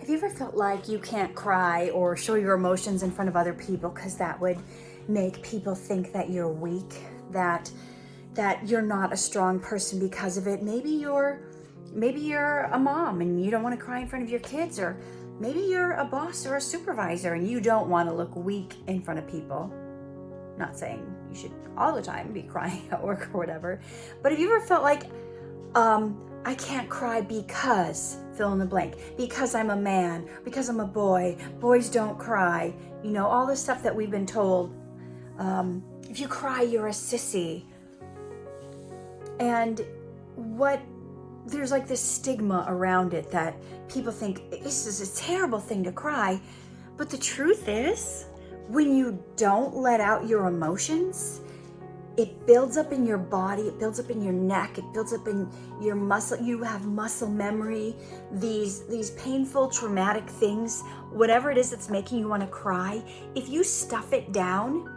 Have you ever felt like you can't cry or show your emotions in front of other people because that would make people think that you're weak, that you're not a strong person because of it? Maybe you're a mom and you don't want to cry in front of your kids, or maybe you're a boss or a supervisor and you don't want to look weak in front of people. Not saying you should all the time be crying at work or whatever, but have you ever felt like, I can't cry because fill in the blank, because I'm a man, because I'm a boy, boys don't cry, all the stuff that we've been told. If you cry, you're a sissy. And there's like this stigma around it that people think this is a terrible thing to cry. But the truth is, when you don't let out your emotions, it builds up in your body, it builds up in your neck, it builds up in your muscle. You have muscle memory, these painful, traumatic things, whatever it is that's making you want to cry. If you stuff it down,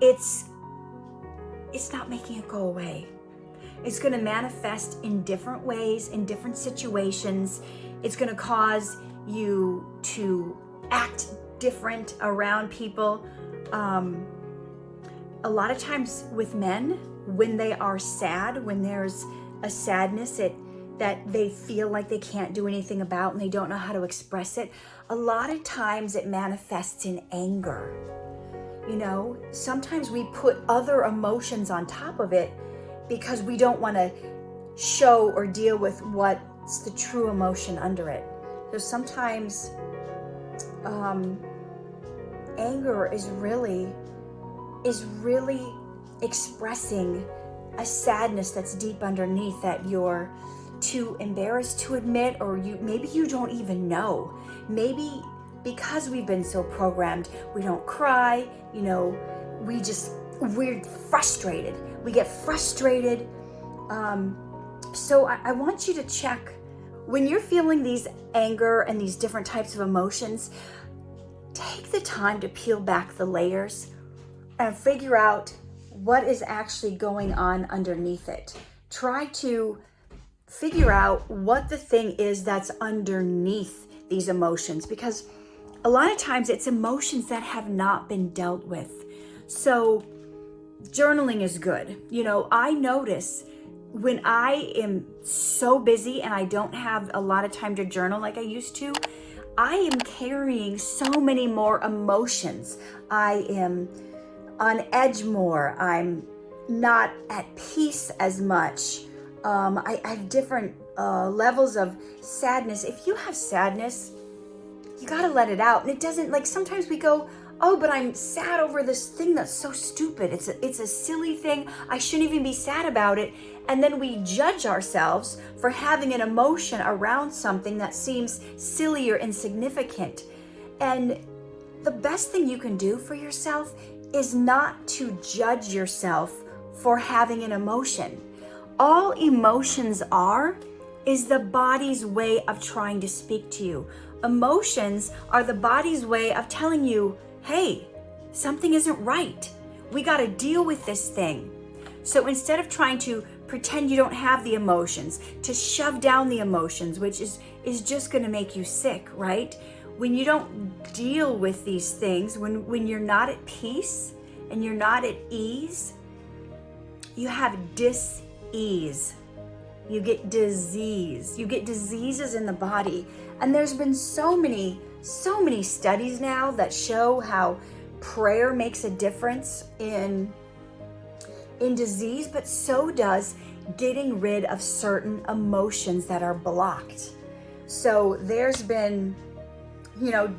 it's not making it go away. It's going to manifest in different ways, in different situations. It's going to cause you to act different around people. A lot of times with men, when they are sad, when there's a sadness that they feel like they can't do anything about and they don't know how to express it, a lot of times it manifests in anger. Sometimes we put other emotions on top of it because we don't want to show or deal with what's the true emotion under it. So sometimes anger is really expressing a sadness that's deep underneath that you're too embarrassed to admit, or maybe you don't even know. Maybe because we've been so programmed, we don't cry, we're frustrated. We get frustrated. So I want you to check when you're feeling these anger and these different types of emotions. Take the time to peel back the layers and figure out what is actually going on underneath it. Try to figure out what the thing is that's underneath these emotions, because a lot of times it's emotions that have not been dealt with. So journaling is good. I notice when I am so busy and I don't have a lot of time to journal like I used to, I am carrying so many more emotions. I am on edge more. I'm not at peace as much. I have different levels of sadness. If you have sadness, you gotta let it out. And it doesn't, sometimes we go, oh, but I'm sad over this thing that's so stupid. It's a silly thing. I shouldn't even be sad about it. And then we judge ourselves for having an emotion around something that seems silly or insignificant. And the best thing you can do for yourself is not to judge yourself for having an emotion. All emotions is the body's way of trying to speak to you. Emotions are the body's way of telling you, hey, something isn't right. We got to deal with this thing. So instead of trying to pretend you don't have the emotions, to shove down the emotions, which is just going to make you sick, right? When you don't deal with these things, when you're not at peace and you're not at ease, you have dis-ease. You get disease. You get diseases in the body. And there's been so many studies now that show how prayer makes a difference in disease, but so does getting rid of certain emotions that are blocked. So there's been,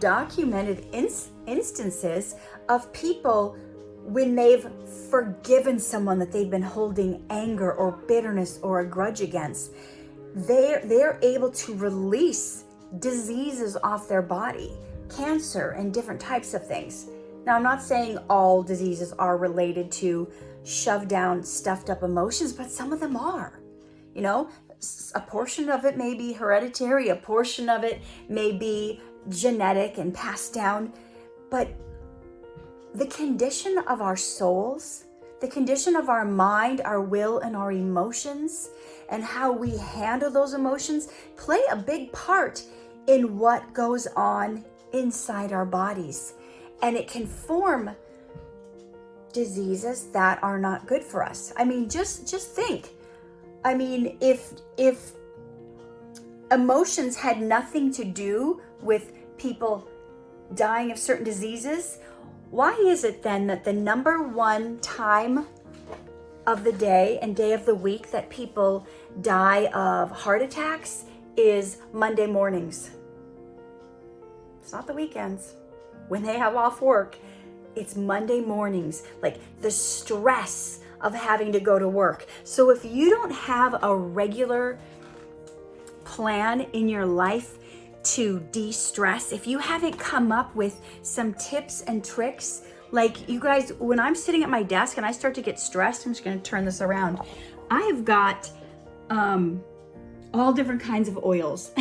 documented instances of people when they've forgiven someone that they've been holding anger or bitterness or a grudge against, they're able to release diseases off their body, cancer and different types of things. Now, I'm not saying all diseases are related to shoved down, stuffed up emotions, but some of them are. A portion of it may be hereditary, a portion of it may be genetic and passed down, but the condition of our souls, the condition of our mind, our will, and our emotions, and how we handle those emotions play a big part in what goes on inside our bodies. And it can form diseases that are not good for us. I mean, just think. I mean, if emotions had nothing to do with people dying of certain diseases, why is it then that the number one time of the day and day of the week that people die of heart attacks is Monday mornings? It's not the weekends. When they have off work, it's Monday mornings, like the stress of having to go to work. So if you don't have a regular plan in your life to de-stress, if you haven't come up with some tips and tricks, like you guys, when I'm sitting at my desk and I start to get stressed, I'm just going to turn this around. I have got all different kinds of oils.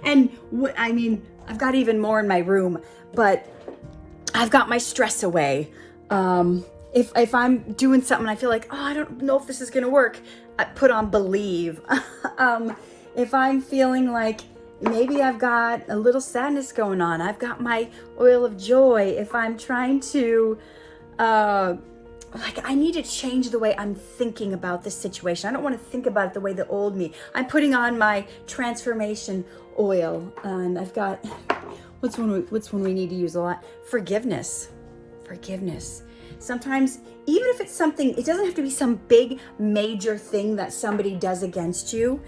And I mean, I've got even more in my room, but I've got my stress away. If I'm doing something, I feel like, oh, I don't know if this is going to work, I put on Believe. If I'm feeling like maybe I've got a little sadness going on, I've got my oil of joy. If I'm trying to, I need to change the way I'm thinking about this situation. I don't want to think about it the way the old me. I'm putting on my transformation oil, and I've got, what's one we need to use a lot? Forgiveness. Sometimes, even if it's something, it doesn't have to be some big major thing that somebody does against you.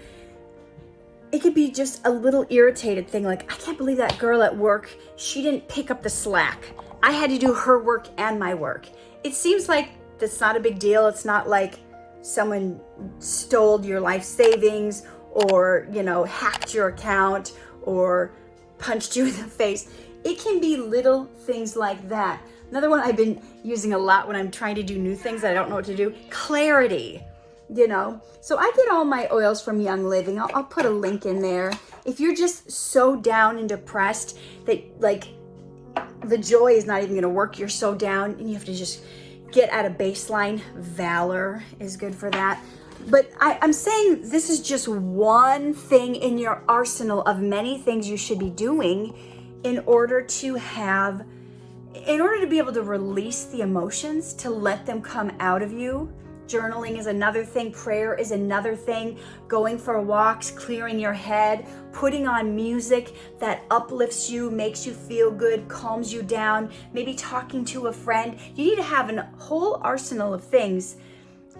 It could be just a little irritated thing, like, I can't believe that girl at work, she didn't pick up the slack. I had to do her work and my work. It seems like that's not a big deal. It's not like someone stole your life savings or, hacked your account or punched you in the face. It can be little things like that. Another one I've been using a lot when I'm trying to do new things that I don't know what to do, clarity. So I get all my oils from Young Living. I'll put a link in there. If you're just so down and depressed that like the joy is not even going to work, you're so down and you have to just get at a baseline, Valor is good for that. But I'm saying this is just one thing in your arsenal of many things you should be doing in order to be able to release the emotions, to let them come out of you. Journaling is another thing. Prayer is another thing. Going for walks, clearing your head, putting on music that uplifts you, makes you feel good, calms you down, maybe talking to a friend. You need to have a whole arsenal of things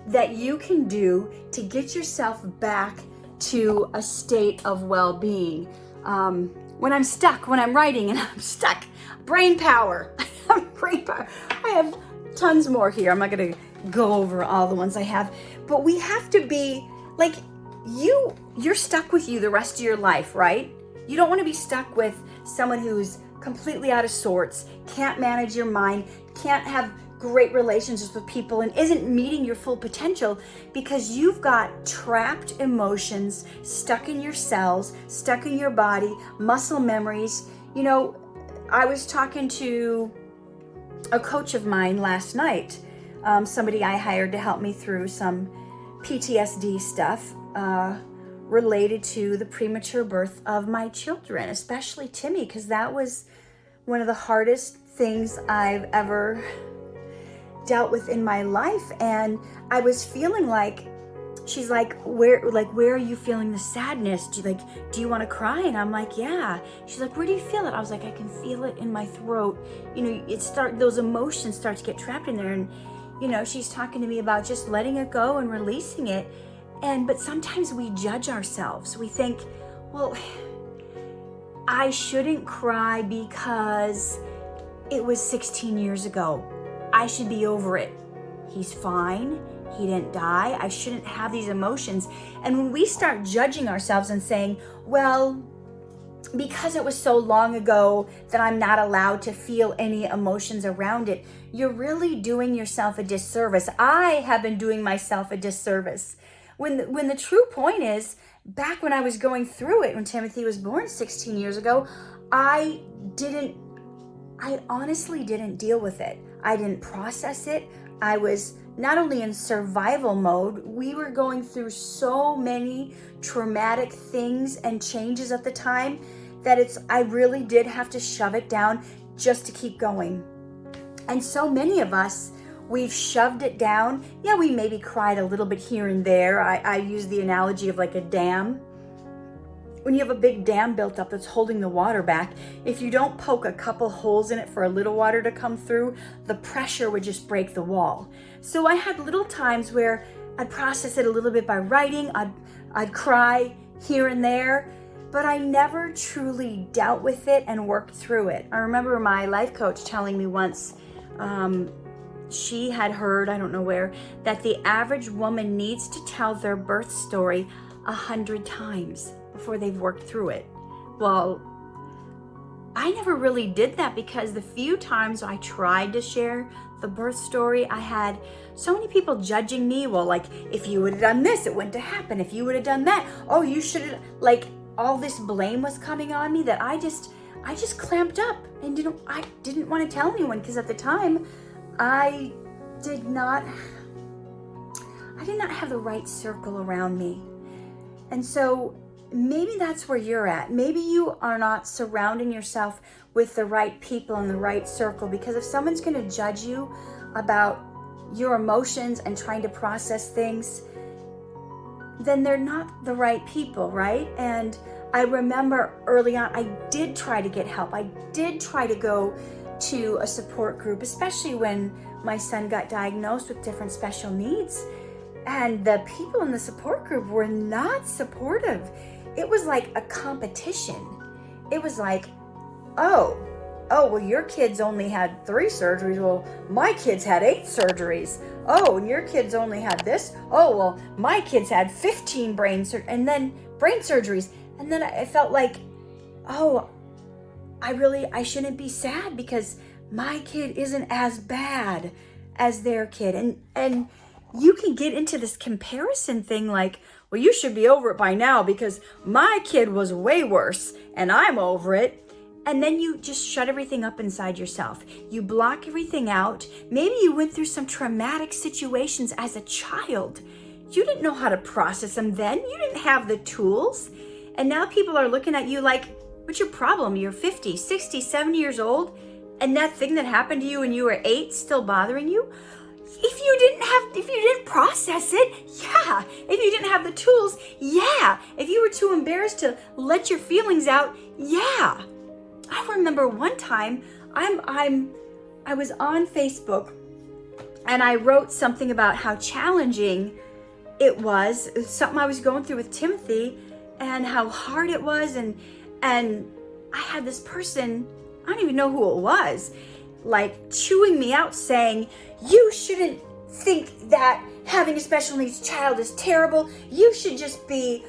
that you can do to get yourself back to a state of well-being. When I'm stuck, when I'm writing and I'm stuck, brain power. I have tons more here. I'm not going to go over all the ones I have, but we have to be like, you're stuck with you the rest of your life, right? You don't want to be stuck with someone who's completely out of sorts, can't manage your mind, can't have great relationships with people, and isn't meeting your full potential because you've got trapped emotions stuck in your cells, stuck in your body, muscle memories. I was talking to a coach of mine last night, somebody I hired to help me through some PTSD stuff related to the premature birth of my children, especially Timmy, because that was one of the hardest things I've ever dealt with in my life. And I was feeling like, she's like, where are you feeling the sadness? Do you want to cry? And I'm like, yeah. She's like, where do you feel it? I was like, I can feel it in my throat. Those emotions start to get trapped in there. And she's talking to me about just letting it go and releasing it. But sometimes we judge ourselves. We think, well, I shouldn't cry because it was 16 years ago. I should be over it. He's fine. He didn't die. I shouldn't have these emotions. And when we start judging ourselves and saying, well, because it was so long ago that I'm not allowed to feel any emotions around it, you're really doing yourself a disservice. I have been doing myself a disservice. When the true point is, back when I was going through it, when Timothy was born 16 years ago, I honestly didn't deal with it. I didn't process it. I was not only in survival mode, we were going through so many traumatic things and changes at the time that I really did have to shove it down just to keep going. And so many of us, we've shoved it down. Yeah, we maybe cried a little bit here and there. I use the analogy of like a dam. When you have a big dam built up that's holding the water back, if you don't poke a couple holes in it for a little water to come through, the pressure would just break the wall. So I had little times where I'd process it a little bit by writing, I'd cry here and there, but I never truly dealt with it and worked through it. I remember my life coach telling me once, she had heard, I don't know where, that the average woman needs to tell their birth story 100 times before they've worked through it. Well, I never really did that because the few times I tried to share the birth story, I had so many people judging me. Well, like, if you would have done this, it wouldn't have happened. If you would have done that, oh, you should have, like, all this blame was coming on me that I just clamped up and didn't want to tell anyone, because at the time I did not have the right circle around me. And so maybe that's where you're at. Maybe you are not surrounding yourself with the right people in the right circle, because if someone's going to judge you about your emotions and trying to process things, then they're not the right people, right? And I remember early on, I did try to get help. I did try to go to a support group, especially when my son got diagnosed with different special needs. And the people in the support group were not supportive. It was like a competition. It was like, oh, well, your kids only had 3 surgeries. Well, my kids had 8 surgeries. Oh, and your kids only had this. Oh, well, my kids had 15 brain surgeries. And then I felt like, oh, I shouldn't be sad because my kid isn't as bad as their kid. And you can get into this comparison thing like, well, you should be over it by now because my kid was way worse and I'm over it. And then you just shut everything up inside yourself. You block everything out. Maybe you went through some traumatic situations as a child. You didn't know how to process them then. You didn't have the tools. And now people are looking at you like, what's your problem? You're 50, 60, 70 years old, and that thing that happened to you when you were 8 still bothering you? If you didn't process it, yeah. If you didn't have the tools, yeah. If you were too embarrassed to let your feelings out, yeah. I remember one time I was on Facebook and I wrote something about how challenging it was. It was something I was going through with Timothy and how hard it was, and I had this person, I don't even know who it was, like chewing me out saying, you shouldn't think that having a special needs child is terrible. You should just be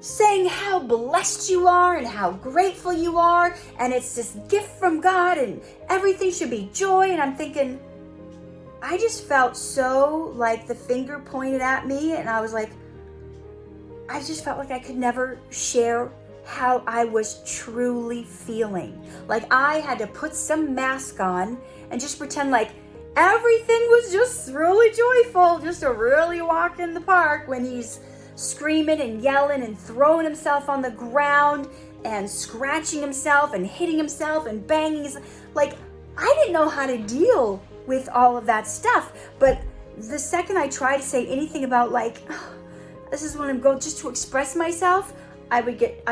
saying how blessed you are and how grateful you are, and it's this gift from God and everything should be joy. And I'm thinking, I just felt so like the finger pointed at me, and I was like, I just felt like I could never share how I was truly feeling. Like I had to put some mask on and just pretend like everything was just really joyful, just a really walk in the park when he's screaming and yelling and throwing himself on the ground and scratching himself and hitting himself and banging his, like I didn't know how to deal with all of that stuff. But the second I tried to say anything about like, oh, this is when I'm going just to express myself, I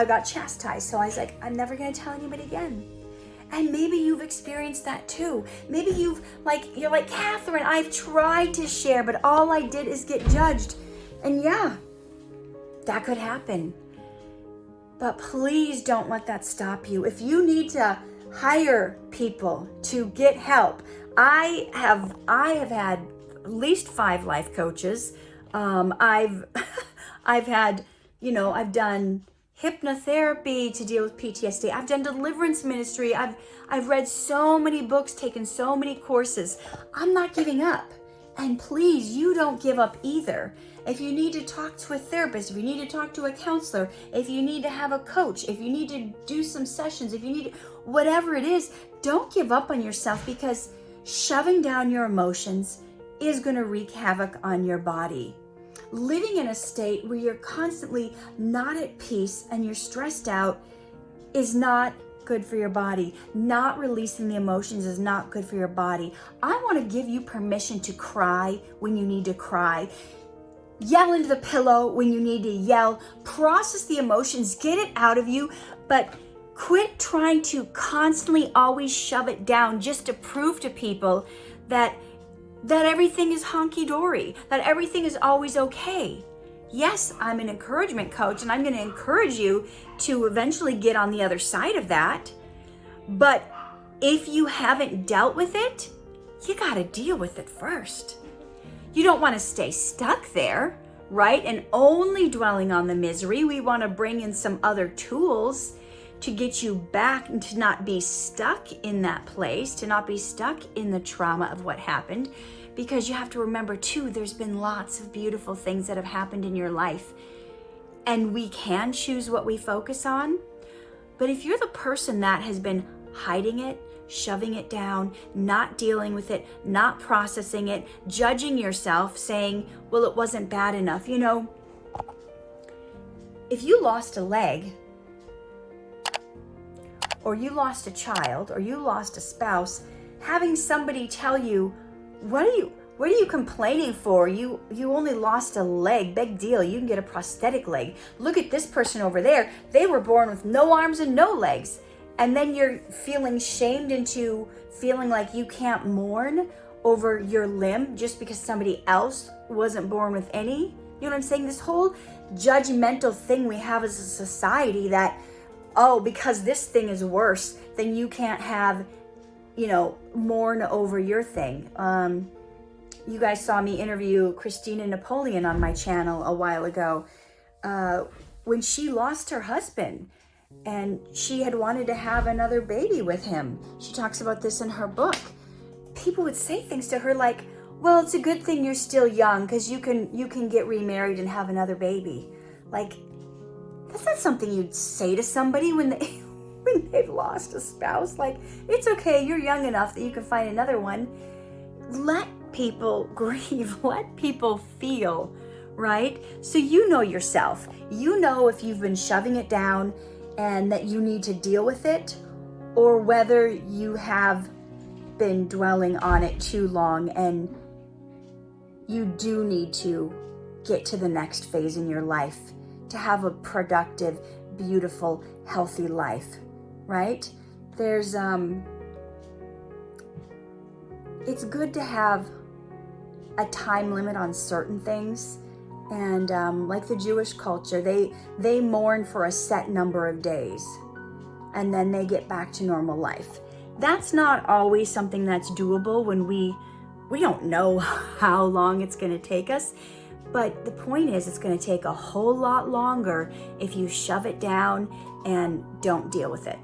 got chastised. So I was like, I'm never going to tell anybody again. And maybe you've experienced that too. Maybe you're like, Katherine, I've tried to share, but all I did is get judged. And yeah, that could happen. But please don't let that stop you. If you need to hire people to get help, I have had at least 5 life coaches. I've had, I've done hypnotherapy to deal with PTSD. I've done deliverance ministry. I've read so many books, taken so many courses. I'm not giving up. And please, you don't give up either. If you need to talk to a therapist, if you need to talk to a counselor, if you need to have a coach, if you need to do some sessions, if you need whatever it is, don't give up on yourself, because shoving down your emotions is going to wreak havoc on your body. Living in a state where you're constantly not at peace and you're stressed out is not good for your body. Not releasing the emotions is not good for your body. I want to give you permission to cry when you need to cry. Yell into the pillow when you need to yell. Process the emotions, get it out of you, but quit trying to constantly always shove it down just to prove to people that everything is honky-dory, that everything is always okay. Yes, I'm an encouragement coach, and I'm going to encourage you to eventually get on the other side of that. But if you haven't dealt with it, you got to deal with it first. You don't want to stay stuck there, right? And only dwelling on the misery. We want to bring in some other tools to get you back and to not be stuck in that place, to not be stuck in the trauma of what happened. Because you have to remember too, there's been lots of beautiful things that have happened in your life. And we can choose what we focus on. But if you're the person that has been hiding it, shoving it down, not dealing with it, not processing it, judging yourself, saying, well, it wasn't bad enough. You know, if you lost a leg, or you lost a child, or you lost a spouse, having somebody tell you, what are you complaining for? You only lost a leg, big deal. You can get a prosthetic leg. Look at this person over there. They were born with no arms and no legs. And then you're feeling shamed into feeling like you can't mourn over your limb just because somebody else wasn't born with any. You know what I'm saying? This whole judgmental thing we have as a society that, oh, because this thing is worse, then you can't have, mourn over your thing. You guys saw me interview Christina Napoleon on my channel a while ago when she lost her husband and she had wanted to have another baby with him. She talks about this in her book. People would say things to her like, well, it's a good thing you're still young because you can get remarried and have another baby. Like, that's not something you'd say to somebody when they've lost a spouse. Like, it's okay, you're young enough that you can find another one. Let people grieve, let people feel, right? So you know yourself. You know if you've been shoving it down and that you need to deal with it, or whether you have been dwelling on it too long and you do need to get to the next phase in your life to have a productive, beautiful, healthy life, right? There's it's good to have a time limit on certain things, and like the Jewish culture, they mourn for a set number of days and then they get back to normal life. That's not always something that's doable when we don't know how long it's going to take us. But the point is, it's going to take a whole lot longer if you shove it down and don't deal with it.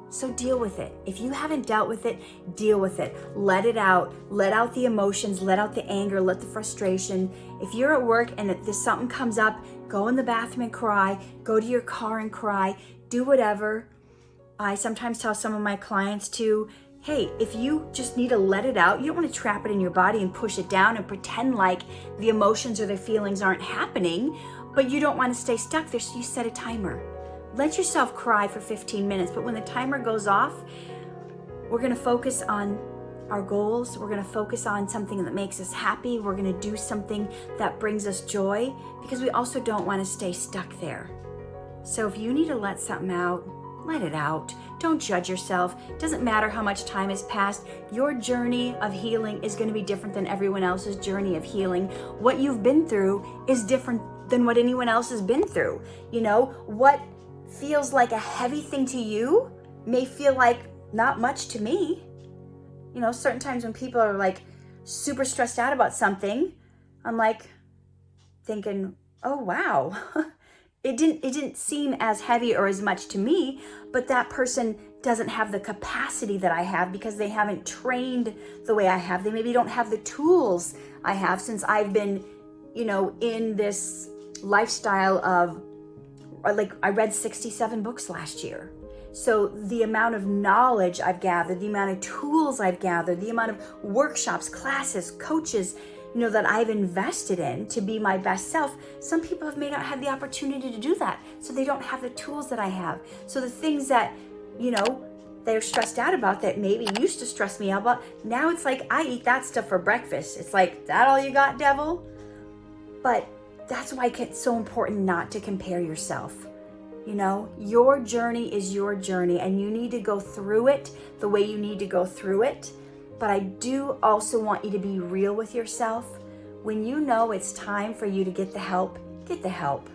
So deal with it. If you haven't dealt with it, deal with it. Let it out. Let out the emotions. Let out the anger. Let the frustration. If you're at work and something comes up, go in the bathroom and cry. Go to your car and cry. Do whatever. I sometimes tell some of my clients to, hey, if you just need to let it out, you don't want to trap it in your body and push it down and pretend like the emotions or the feelings aren't happening, but you don't want to stay stuck there, so you set a timer. Let yourself cry for 15 minutes, but when the timer goes off, we're going to focus on our goals. We're going to focus on something that makes us happy. We're going to do something that brings us joy, because we also don't want to stay stuck there. So if you need to let something out, let it out. Don't judge yourself. Doesn't matter how much time has passed. Your journey of healing is going to be different than everyone else's journey of healing. What you've been through is different than what anyone else has been through. What feels like a heavy thing to you may feel like not much to me. Certain times when people are like super stressed out about something, I'm like thinking, oh wow, it didn't seem as heavy or as much to me, but that person doesn't have the capacity that I have because they haven't trained the way I have. They maybe don't have the tools I have since I've been, in this lifestyle of, like, I read 67 books last year. So the amount of knowledge I've gathered, the amount of tools I've gathered, the amount of workshops, classes, coaches, that I've invested in to be my best self. Some people may not have the opportunity to do that, so they don't have the tools that I have. So the things that, they're stressed out about that maybe used to stress me out about, now it's like I eat that stuff for breakfast. It's like, that all you got, devil? But that's why it's so important not to compare yourself. Your journey is your journey, and you need to go through it the way you need to go through it. But I do also want you to be real with yourself. When you know it's time for you to get the help, get the help.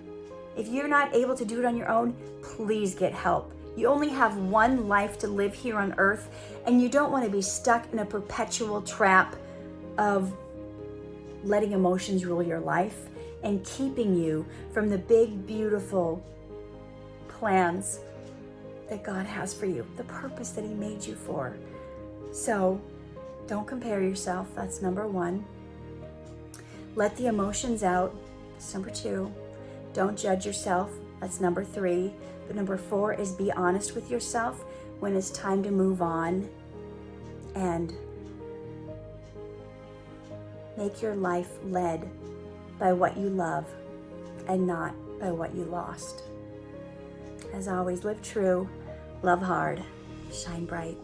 If you're not able to do it on your own, please get help. You only have one life to live here on earth, and you don't want to be stuck in a perpetual trap of letting emotions rule your life and keeping you from the big, beautiful plans that God has for you, the purpose that He made you for. So don't compare yourself. That's number one. Let the emotions out. That's number two. Don't judge yourself. That's number three. But number four is be honest with yourself when it's time to move on and make your life led by what you love and not by what you lost. As always, live true, love hard, shine bright.